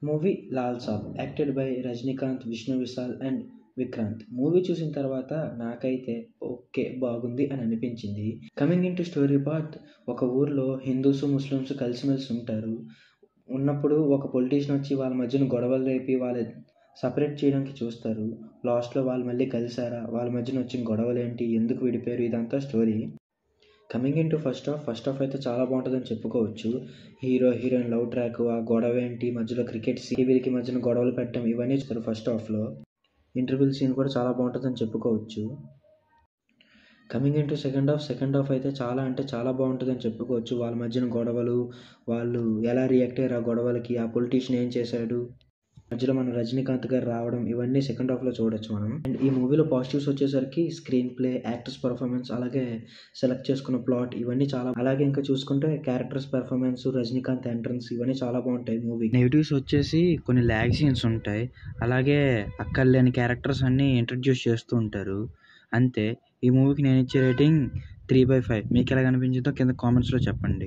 Movie 'Lal Saab' acted by Rajinikanth, Vishnu Vishal and Vikrant. Movie చూసిన తర్వాత నాకైతే ఓకే, బాగుంది అని అనిపించింది. Coming in to story part, ఒక ఊర్లో హిందూస్, ముస్లిమ్స్ కలిసిమెలిసి ఉంటారు. ఉన్నప్పుడు ఒక పొలిటీషియన్ వచ్చి వాళ్ళ మధ్యన గొడవలు రేపి సెపరేట్ చేయడానికి చూస్తారు. లాస్ట్‌లో వాళ్ళు మళ్ళీ కలిసారా? వాళ్ళ మధ్యన వచ్చిన గొడవలేంటి? ఎందుకు విడిపోయారు? ఇదంతా story. Coming in to first half అయితే చాలా బాగుంటుందని చెప్పుకోవచ్చు. హీరో, హీరోయిన్ లవ్ ట్రాక్, ఆ గొడవ ఏంటి, మధ్యలో క్రికెట్ వీళ్ళకి మధ్యన గొడవలు పెట్టడం ఇవన్నీ చూస్తారు ఫస్ట్ హాఫ్‌లో. ఇంటర్వెల్ సీన్ కూడా చాలా బాగుంటుందని చెప్పుకోవచ్చు. Coming in to second half అయితే చాలా అంటే చాలా బాగుంటుందని చెప్పుకోవచ్చు. వాళ్ళ మధ్యన గొడవలు, వాళ్ళు ఎలా రియాక్ట్ అయ్యారు ఆ గొడవలకి, ఆ పొలిటీషియన్ ఏం చేశాడు, మధ్యలో మన రజనీకాంత్ గారు రావడం, ఇవన్నీ సెకండ్ హాఫ్‌లో చూడొచ్చు మనం. అండ్ ఈ మూవీలో పాజిటివ్స్ వచ్చేసరికి స్క్రీన్ ప్లే, యాక్టర్స్ పర్ఫార్మెన్స్, అలాగే సెలెక్ట్ చేసుకున్న ప్లాట్ ఇవన్నీ చాలా. అలాగే ఇంకా చూసుకుంటే క్యారెక్టర్స్ పర్ఫార్మెన్స్, రజనీకాంత్ ఎంట్రన్స్ ఇవన్నీ చాలా బాగుంటాయి మూవీ. నెగటివ్స్ వచ్చేసి కొన్ని ల్యాగ్ సీన్స్ ఉంటాయి. అలాగే అక్కర్లేని క్యారెక్టర్స్ అన్నీ ఇంట్రడ్యూస్ చేస్తూ ఉంటారు. అంతే. ఈ మూవీకి నేను ఇచ్చే రేటింగ్ 3/5. మీకు ఎలా అనిపించిందో కింద కామెంట్స్‌లో చెప్పండి.